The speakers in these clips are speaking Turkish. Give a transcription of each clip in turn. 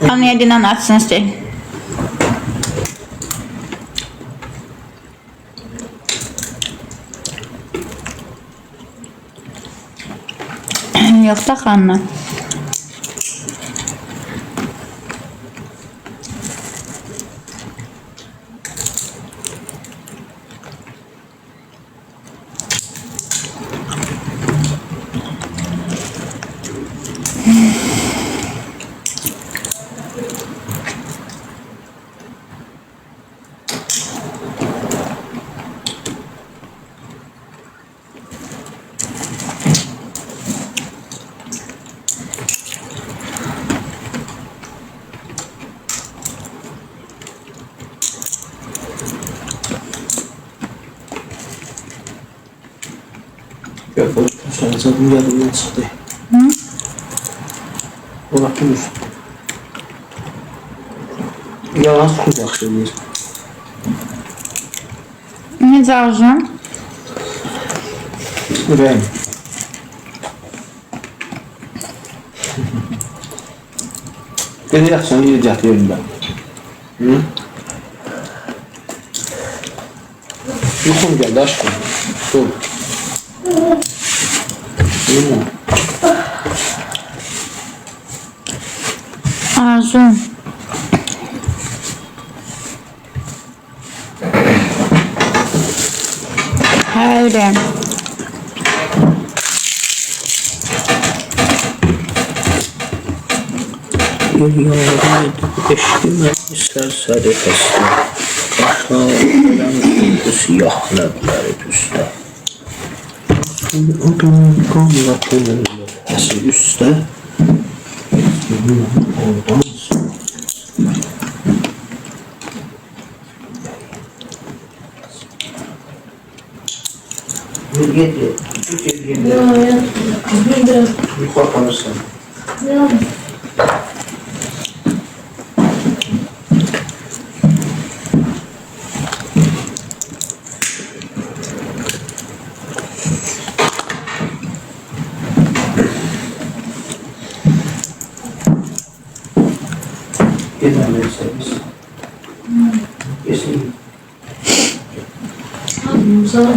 Anlayadığından açsın isteyin. Yoksa kanlı. Yok, sen zaten yadımdan çıktı. Hı? O bakın. Yalan çok yaxşı deyir. Necə arzun? Ürəyim. Belə yaxşısan, yer gətir yerində. Hı? Yuxum gəldi, aşkım. Dur. Arzun. Öyle. Yollarım eşkime sərsəri xəstə. Başa öləm siyahləbləri üstə. O gün qanla pulləsi üstə. Oradan yukarı kanırsan. Gelen servis. Kesin. Sana.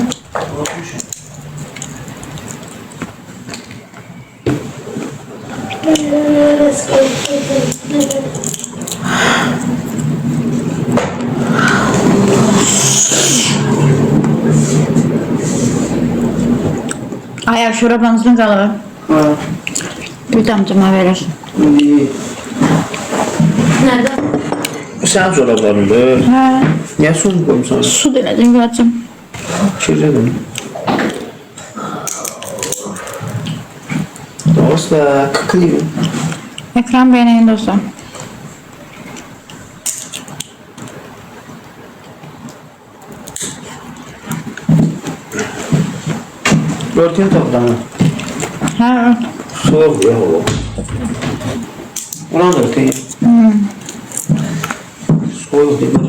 Ay, şurabamızın qalığı. Ha. Bir damcıma verirsin. İyi. Nerede? Sen çoraplarındır. Hə, Niye son koymuşsun? su denedin Gülacığım. Kirledim. Dostlar, kıkılıyım. Ekran beğeneyim dostlar. Örtüyü topla mı? Hə, Soğuk ya o. Ulan örtüyü. Soğuk değil mi?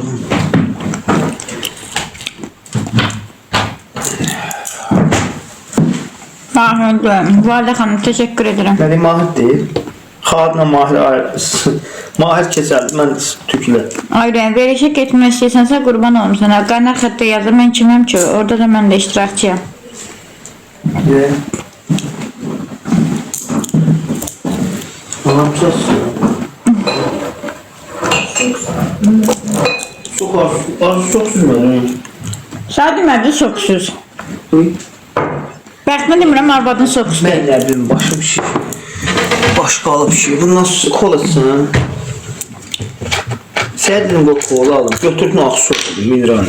Mahir'dim. Valide Hanım teşekkür ederim. Yani mahir değil. Xadla mahir ayrısı. Mahir keçerdi, ben tükle. Ayrıca verişe getmək istəsənsə qurban olum sənə. Qaynar xəttə yazır, mən kiməm ki? Orada da mən də iştirakçıyam. Ye. Anam sus. Çok az çok süzmedi. Sağ demədi soxsuz. Uy. Bəxtmə demirəm, arvadın soxsuz. Ben ne bileyim, başım şiş. Baş kalıp şiş. Bu nasıl kolasın? Sen dedim bu kola alın. Götürdün aksu oldu, mineral.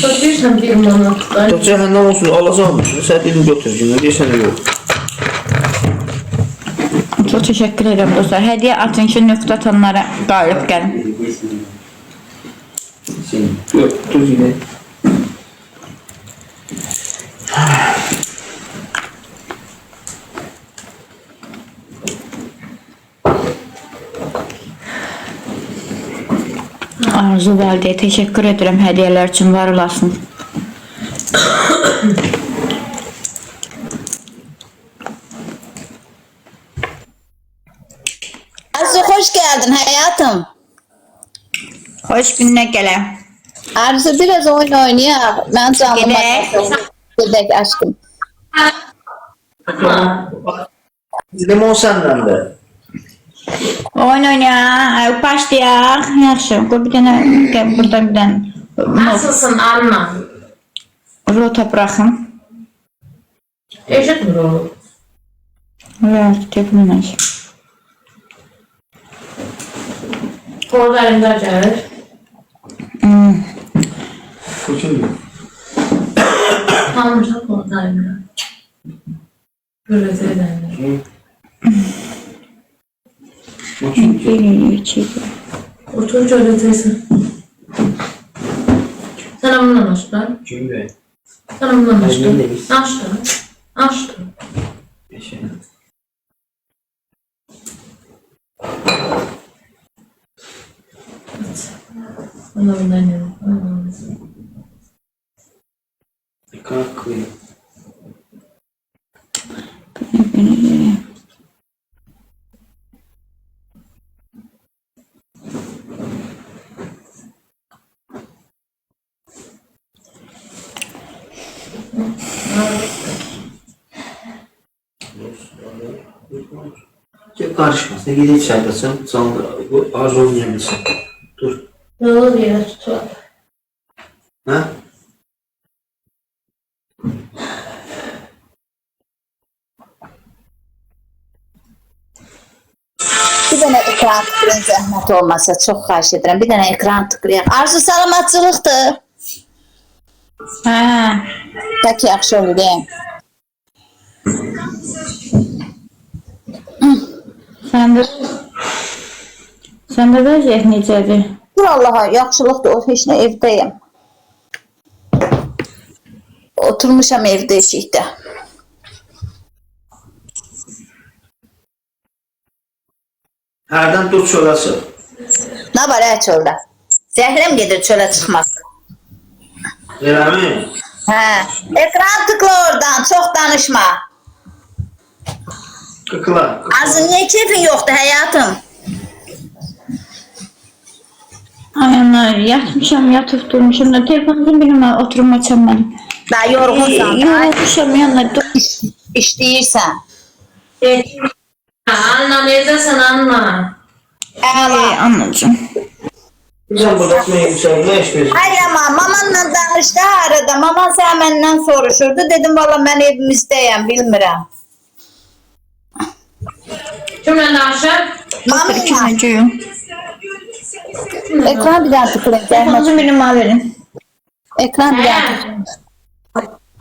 Bakıyorsan bir manatlar. Da cehennem olsun, alacağım. Sen dedim götüreceğim. Deyirsən de yok. Çox təşəkkür edirəm dostlar. Hədiyyə atın ki, nöqtə atanlara qalib gəlin. Yok, dur yine. Arzu Valide'yə təşəkkür edirəm hədiyyələr üçün, var olasın. Arzu hoş hoş geldin hayatım. Hoş gününe gele. Arzu biraz oyun oynayalım. Ben canlı Gedek. Gedek aşkım. Limon səndən də. Oyun oynayaq, başlayaq. Yaxşı, qoy bir dənə, gəl buradan bir dənə. Nasılsın Anna? Rota bıraxım. Eşitmir oğlum. Evet, telefonla. Orada elimde gelir. Bu kimdir? Tanrıcak orada elimde. Böyle zeydenler. Bu kimdir? Geliyor, çekiyor. Otur şöyle teyze. Sen bundan aç lan. Kimdir? Sen bundan aç Ben lan. neymiş? Aç lan. Aç lan. Bundan yedim. Kalk. Karışma. Sen gidip içeridesin. Sana bu arzu olmayabilsin. Dur. Yolu bir yere tutuyor. Ha? Bir tane ekran tıklayın zahmet olmasa çok xahiş ederim. Bir tane ekran tıklayın. Arzu salamatçılıktır. Ha, Pek yaxşı olur deyim. sən də vəziyyət necədir? Dur Allaha yaxşılıqdır. O heç nə evdəyim. Oturmuşam evdə eşikdə. Hərdən dur çöləsi. Ne var çöldə? Zəhrim gedir çölə çıxmaq. Eləmi? Hə. Ekran tıkla oradan. Çox danışma. Qıqla. Arzu niye keyfin yoxdur həyatım? Ay ana, yatmışam, yatıp durmuşam da telefonum benim oturum açamadım. Daha yorğunsan. Yorulmuşam yanına dur. İşləyirsən. Anna neredesin Anna? Əla. Anacığım. Sen burada ne işliyorsun? Ayama, mamanla danışdı arada. Maman sen benden soruşurdu. Dedim valla ben evimizdeyim, bilmirəm. Kimle danışır? Mamanla. Çocuğum. Ekran bir daha tıklayın. Telefonunuzu benim verin. Ekran bir daha tıklayın.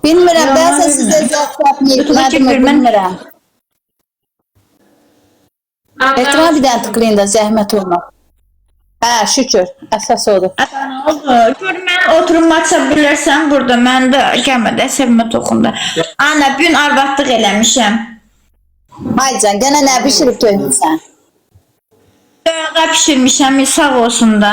Bilmirəm, ben size zəfət niyetmədim mi bilmirəm. Ekran bir daha tıklayın da zəhmət olma. Hə, şükür. Əsas odur. Gör mən oturum açabilirsən burada. Mən də gəlmədə sevmə toxunda. Ana, gün arvadlıq eləmişəm. Ay can, gene ne pişirib töymüsən? Döyə pişirmişəm, sağ olsun da.